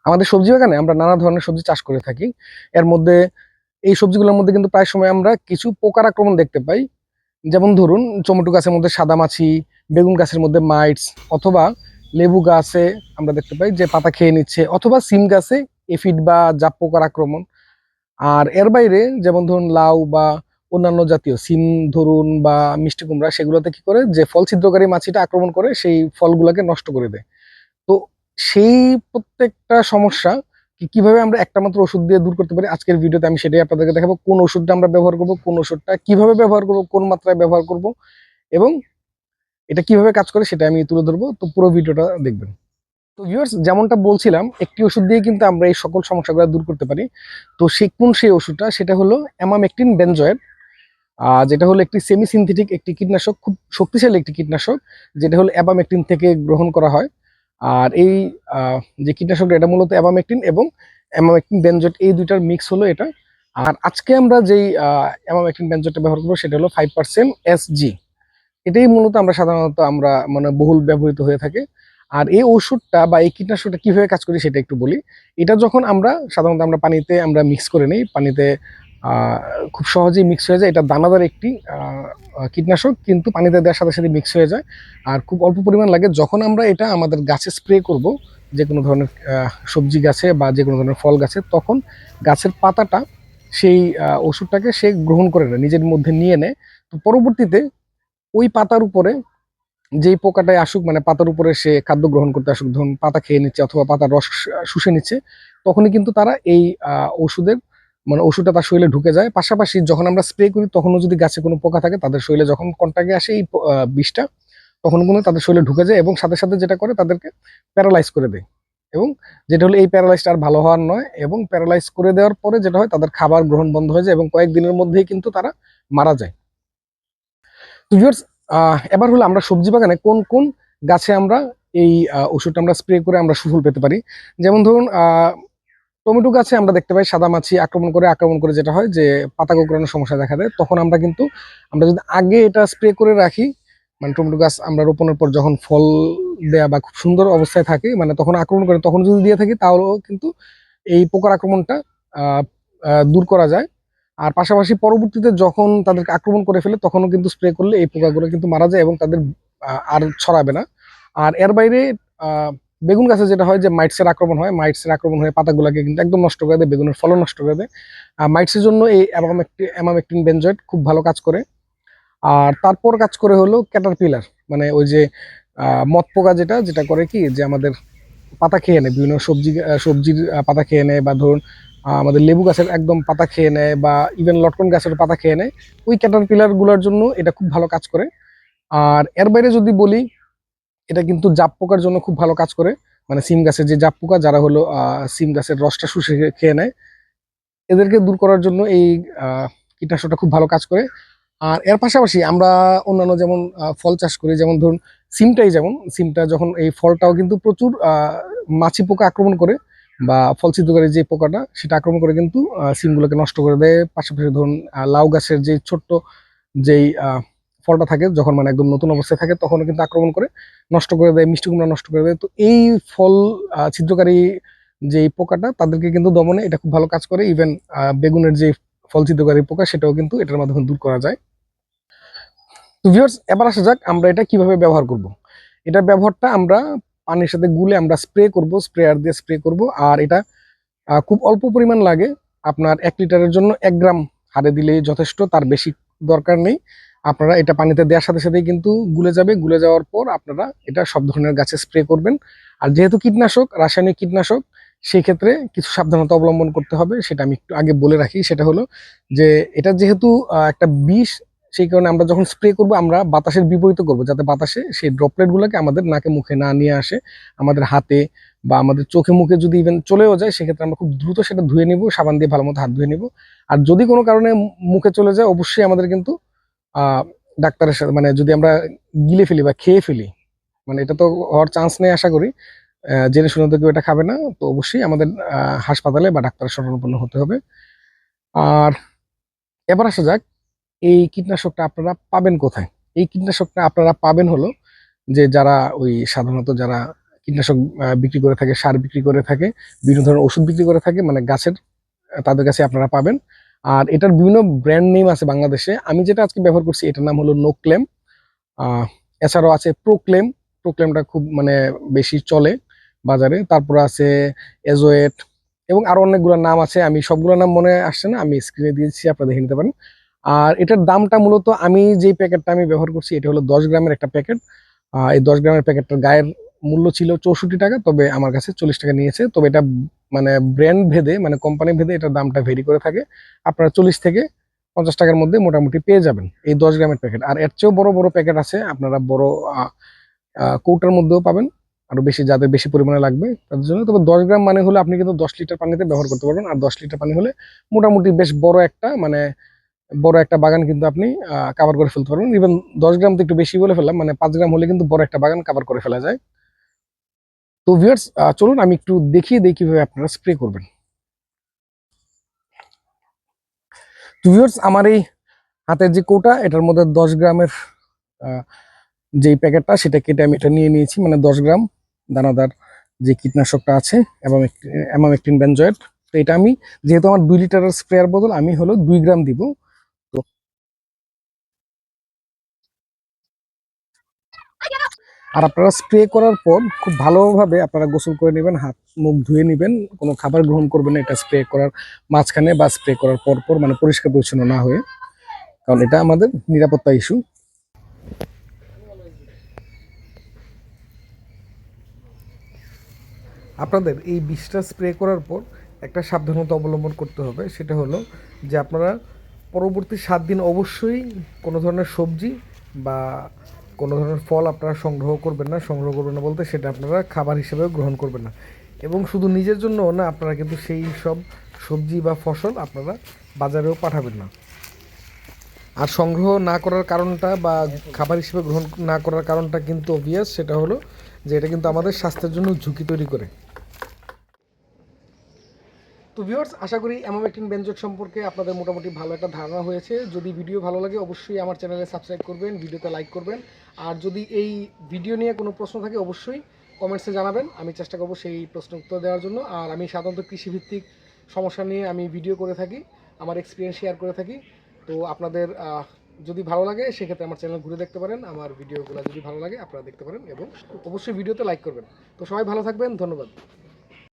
আমাদের সবজি বাগানে আমরা নানা ধরনের সবজি চাষ করে থাকি। এর মধ্যে এই সবজিগুলোর মধ্যে কিন্তু প্রায় সময় আমরা কিছু পোকার আক্রমণ দেখতে পাই। যেমন ধরুন টমেটো গাছের মধ্যে সাদামাছি, বেগুন গাছের মধ্যে মাইটস, অথবা লেবু গাছে আমরা দেখতে পাই যে পাতা খেয়ে নিচ্ছে, অথবা সিম গাছে এফিড বা জাপ পোকার আক্রমণ। আর এর বাইরে যেমন ধরুন লাউ বা অন্যান্য জাতীয় সিম ধরুন বা মিষ্টি কুমড়া, সেগুলোতে কি করে যে ফল ছিদ্রকারী মাছিটা আক্রমণ করে সেই ফলগুলোকে নষ্ট করে দেয়। তো সেই প্রত্যেকটা সমস্যা কিভাবে আমরা একটা মাত্র ওষুধ দিয়ে দূর করতে পারি, আজকের ভিডিওতে আমি সেটাই আপনাদেরকে দেখাবো। কোন ওষুধটা আমরা ব্যবহার করব, কোন ওষুধটা কিভাবে ব্যবহার করব, কোন মাত্রায় ব্যবহার করব, এবং এটা কিভাবে কাজ করে সেটা আমি তুলে ধরবো। তো পুরো ভিডিওটা দেখবেন। তো ভিউয়ার্স, যেমনটা বলছিলাম, একটি ওষুধ দিয়ে কিন্তু আমরা এই সকল সমস্যাগুলো দূর করতে পারি। তো সেই ওষুধটা সেটা হলো অ্যামামেকটিন বেনজয়েড, যেটা হলো একটি সেমি সিনথেটিক একটি কীটনাশক, খুব শক্তিশালী একটি কীটনাশক, যেটা হলো অ্যাবামেকটিন থেকে গ্রহণ করা হয়। আর এই যে কীটনাশকটা, এটা মূলত অ্যাবামেকটিন এবং অ্যামামেকটিন বেনজয়েড এই দুইটার মিক্স হলো এটা। আর আজকে আমরা যেই অ্যামামেকটিন বেনজয়েডটা ব্যবহার করবো সেটা হলো 5% SG। এটাই মূলত আমরা সাধারণত আমরা মানে বহুল ব্যবহৃত হয়ে থাকে। আর এই ওষুধটা বা এই কীটনাশকটা কিভাবে কাজ করে সেটা একটু বলি। এটা যখন আমরা সাধারণত আমরা পানিতে আমরা মিক্স করে নিই, পানিতে আহ, খুব সহজেই মিক্স হয়ে যায়। এটা দানাদার একটি কীটনাশক, কিন্তু পানিতে দেওয়ার সাথে সাথে মিক্স হয়ে যায় আর খুব অল্প পরিমাণ লাগে। যখন আমরা এটা আমাদের গাছে স্প্রে করব, যে কোনো ধরনের সবজি গাছে বা যে কোনো ধরনের ফল গাছে, তখন গাছের পাতাটা সেই ওষুধটাকে সে গ্রহণ করে নেয়, নিজের মধ্যে নিয়ে নেয়। তো পরবর্তীতে ওই পাতার উপরে যেই পোকাটাই আসুক, মানে পাতার উপরে সে খাদ্য গ্রহণ করতে আসুক, ধরুন পাতা খেয়ে নিচ্ছে অথবা পাতার রস শুষে নিচ্ছে, তখনই কিন্তু তারা এই ওষুধের মানে ওষুধটা তার শরীরে ঢুকে যায়। পাশাপাশি যখন আমরা স্প্রে করি, তখনও যদি গাছে কোনো পোকা থাকে, তাদের শরীরে যখন কন্টাক্টে আসে এই বিষটা, তখন কিন্তু তাদের শরীরে ঢুকে যায় এবং সাথে সাথে যেটা করে তাদেরকে প্যারালাইজ করে দেয়। এবং যেটা হলো এই প্যারালাইজটা আর ভালো হওয়ার নয়, এবং প্যারালাইজ করে দেওয়ার পরে যেটা হয়, তাদের খাবার গ্রহণ বন্ধ হয়ে যায় এবং কয়েকদিনের মধ্যেই কিন্তু তারা মারা যায়। তো ভিউয়ার্স, এবার হলো আমরা সবজি বাগানে কোন কোন গাছে আমরা এই ওষুধটা আমরা স্প্রে করে আমরা সুফল পেতে পারি। যেমন ধরুন টমেটো গাছে আমরা দেখতে পাই সাদা মাছি আক্রমণ করে যেটা হয় যে পাতা কোঁকড়ানোর সমস্যা দেখা দেয়। তখন আমরা যদি আগে এটা স্প্রে করে রাখি, মানে টমেটো গাছ আমরা রোপণের পর যখন ফল দেয়া বা খুব সুন্দর অবস্থায় থাকে, মানে তখন আক্রমণ করে, তখন যদি দিয়ে থাকি, তাহলেও কিন্তু এই পোকার আক্রমণটা আহ, দূর করা যায়। আর পাশাপাশি পরবর্তীতে যখন তাদেরকে আক্রমণ করে ফেলে, তখনও কিন্তু স্প্রে করলে এই পোকাগুলো কিন্তু মারা যায় এবং তাদের আর ছড়াবে না। আর এর বাইরে আহ, বেগুন গাছে যেটা হয় যে মাইটসের আক্রমণ হয়ে পাতাগুলোকে কিন্তু একদম নষ্ট করে দেয়, বেগুনের ফলন নষ্ট করে দেয়। মাইটসের জন্য এই অ্যামামেকটিন বেনজয়েড খুব ভালো কাজ করে। আর তারপর কাজ করে হলো ক্যাটারপিলার, মানে ওই যে মথ পোকা, যেটা যেটা করে কি যে আমাদের পাতা খেয়ে নেয়, বিভিন্ন সবজির পাতা খেয়ে নেয়, বা ধরুন আমাদের লেবু গাছের একদম পাতা খেয়ে নেয়, বা ইভেন লটকন গাছের পাতা খেয়ে নেয়। ওই ক্যাটারপিলার গুলোর জন্য এটা খুব ভালো কাজ করে। আর এর বাইরে যদি বলি, এটা কিন্তু জাপ পোকার জন্য খুব ভালো কাজ করে। মানে সিম গাছের যে জাপ পোকা, যারা হলো সিম গাছের রসটা শুষে খেয়ে নেয়, এদেরকে দূর করার জন্য এই কীটনাশকটা খুব ভালো কাজ করে। আর এর পাশাপাশি আমরা অন্যান্য যেমন ফল চাষ করি, যেমন ধরুন সিমটা যখন এই ফলটাও কিন্তু প্রচুর মাছি পোকা আক্রমণ করে, বা ফল ছিদ্রকারী যে পোকাটা সেটা আক্রমণ করে কিন্তু সিমগুলোকে নষ্ট করে দেয়। পাশাপাশি ধরুন লাউ গাছের যে ছোট্ট যেই ফলটা থাকে, যখন মানে একদম নতুন অবস্থায় থাকে, তখনও কিন্তু আক্রমণ করে নষ্ট করে দেয়, মিষ্টি কুমড়া নষ্ট করে দেয়। তো এই ফল ছিদ্রকারী যে পোকাটা, তাদেরকে কিন্তু দমনে এটা খুব ভালো কাজ করে। ইভেন বেগুনের যে ফল ছিদ্রকারী পোকা, সেটাও কিন্তু এটার মাধ্যমে দূর করা যায়। তো ভিউয়ার্স, এবার আসা যাক আমরা এটা কিভাবে ব্যবহার করব। এটার ব্যবহারটা আমরা পানির সাথে গুলে আমরা স্প্রেয়ার দিয়ে স্প্রে করব। আর এটা খুব অল্প পরিমাণ লাগে। আপনার 1 লিটারের জন্য 1 গ্রাম হারে দিলেই যথেষ্ট, তার বেশি দরকার নেই। আপনারা এটা পানিতে দেওয়ার সাথে সাথেই কিন্তু গুলে যাবে। গুলে যাওয়ার পর আপনারা এটা সব ধরনের গাছে স্প্রে করবেন। আর যেহেতু রাসায়নিক কীটনাশক, সেই ক্ষেত্রে কিছু সাবধানতা অবলম্বন করতে হবে, সেটা আমি একটু আগে বলে রাখি। সেটা হলো যে এটা যেহেতু একটা বিষ, সেই কারণে আমরা যখন স্প্রে করব, আমরা বাতাসের বিপরীতে করব, যাতে বাতাসে সেই ড্রপলেট গুলোকে আমাদের নাকে মুখে না নিয়ে আসে, আমাদের হাতে বা আমাদের চোখে মুখে যদি ইভেন চলেও যায়, সেক্ষেত্রে আমরা খুব দ্রুত সেটা ধুয়ে নিব, সাবান দিয়ে ভালো মতো হাত ধুয়ে নিব। আর যদি কোনো কারণে মুখে চলে যায়, অবশ্যই আমাদের কিন্তু আহ ডাক্তারের সাথে, মানে যদি আমরা গিলে ফেলি বা খেয়ে ফেলি, মানে এটা তো হওয়ার চান্স নেই আশা করি, জেনে শুনে তো কেউ এটা খাবে না, তো অবশ্যই আমাদের হাসপাতালে বা ডাক্তারের শরণাপন্ন হতে হবে। আর এবার আসা যাক, এই কীটনাশকটা আপনারা পাবেন কোথায়। এই কীটনাশকটা আপনারা পাবেন হলো যে যারা ওই সাধারণত যারা কীটনাশক বিক্রি করে থাকে, সার বিক্রি করে থাকে, বিভিন্ন ধরনের ওষুধ বিক্রি করে থাকে, মানে গাছের, তাদের কাছে আপনারা পাবেন। আর এটার বিভিন্ন ব্র্যান্ড নেম আছে বাংলাদেশে। আমি যেটা আজকে ব্যবহার করছি এটার নাম হলো নোক্লেম। এছাড়াও আছে প্রোক্লেম। প্রোক্লেমটা খুব মানে বেশি চলে বাজারে। তারপর আছে এজোয়েট এবং আরো অনেকগুলো নাম আছে, আমি সবগুলো নাম মনে আসছে না, আমি স্ক্রিনে দিয়েছি, আপনারা দেখে নিতে পারেন। আর এটার দামটা মূলত, আমি যেই প্যাকেটটা আমি ব্যবহার করছি এটা হলো 10 গ্রামের একটা প্যাকেট। এই 10 গ্রামের প্যাকেটটার গায়ের মূল্য ছিল 64 টাকা, তবে আমার কাছে 40 টাকা নিয়েছে। তবে এটা মানে ব্র্যান্ড ভেদে, মানে কোম্পানি ভেদে এটার দামটা ভেরি করে থাকে। আপনারা 40 থেকে 50 টাকার মধ্যে মোটামুটি পেয়ে যাবেন এই 10 গ্রামের প্যাকেট। আর এর চেয়েও বড় বড় প্যাকেট আছে, আপনারা বড় কৌটার মধ্যেও পাবেন, আরো বেশি, যাদের বেশি পরিমাণে লাগবে তাদের জন্য। তবে 10 গ্রাম মানে হলে আপনি কিন্তু 10 লিটার পানিতে ব্যবহার করতে পারবেন। আর 10 লিটার পানি হলে মোটামুটি বেশ বড় একটা, মানে বড় একটা বাগান কিন্তু আপনি কাভার করে ফেলতে পারবেন। ইভেন 10 গ্রাম তো একটু বেশি বলে ফেললাম, মানে 5 গ্রাম হলে কিন্তু বড় একটা বাগান কাভার করে ফেলা যায়। তো ভিউয়ার্স, চলুন আমি একটু দেখিয়ে দিই কিভাবে আপনারা স্প্রে করবেন। তো ভিউয়ার্স, আমার এই হাতের যে কৌটা, এটার মধ্যে 10 গ্রামের যেই প্যাকেটটা, সেটা কেটে আমি এটা নিয়ে নিয়েছি, মানে 10 গ্রাম দানাদার যে কীটনাশকটা আছে, এবং অ্যামামেকটিন বেনজয়েট। তো এটা আমি, যেহেতু আমার 2 লিটারের স্প্রেয়ার বদল, আমি হলো 2 গ্রাম দিব। তো আর আপনারা স্প্রে করার পর খুব ভালোভাবে আপনারা গোসল করে নেবেন, হাত মুখ ধুয়ে নেবেন, কোনো খাবার গ্রহণ করবেন না এটা স্প্রে করার মাঝখানে বা স্প্রে করার পর পর, মানে পরিষ্কার পরিচ্ছন্ন না হয়ে, কারণ এটা আমাদের নিরাপত্তা ইস্যু। আপনাদের এই বিষটা স্প্রে করার পর একটা সাবধানতা অবলম্বন করতে হবে, সেটা হলো যে আপনারা পরবর্তী 7 দিন অবশ্যই কোনো ধরনের সবজি বা কোনো ধরনের ফল আপনারা সংগ্রহ করবেন না। সংগ্রহ করবেন না বলতে, সেটা আপনারা খাবার হিসেবেও গ্রহণ করবেন না। এবং শুধু নিজের জন্য না, আপনারা কিন্তু সেই সব সবজি বা ফসল আপনারা বাজারেও পাঠাবেন না। আর সংগ্রহ না করার কারণটা বা খাবার হিসেবে গ্রহণ না করার কারণটা কিন্তু অবভিয়াস, সেটা হলো যে এটা কিন্তু আমাদের স্বাস্থ্যের জন্য ঝুঁকি তৈরি করে। তো ভিউয়ার্স, আশা করি অ্যামামেকটিন বেনজয়েট সম্পর্কে আপনাদের মোটামুটি ভালো একটা ধারণা হয়েছে। যদি ভিডিও ভালো লাগে অবশ্যই আমার চ্যানেলে সাবস্ক্রাইব করবেন, ভিডিওতে লাইক করবেন। আর যদি এই ভিডিও নিয়ে কোনো প্রশ্ন থাকে অবশ্যই কমেন্টসে জানাবেন, আমি চেষ্টা করবো সেই প্রশ্ন উত্তর দেওয়ার জন্য। আর আমি সাধারণত কৃষিভিত্তিক সমস্যা নিয়ে আমি ভিডিও করে থাকি, আমার এক্সপিরিয়েন্স শেয়ার করে থাকি। তো আপনাদের যদি ভালো লাগে সেক্ষেত্রে আমার চ্যানেল ঘুরে দেখতে পারেন, আমার ভিডিওগুলো যদি ভালো লাগে আপনারা দেখতে পারেন, এবং অবশ্যই ভিডিওতে লাইক করবেন। তো সবাই ভালো থাকবেন, ধন্যবাদ।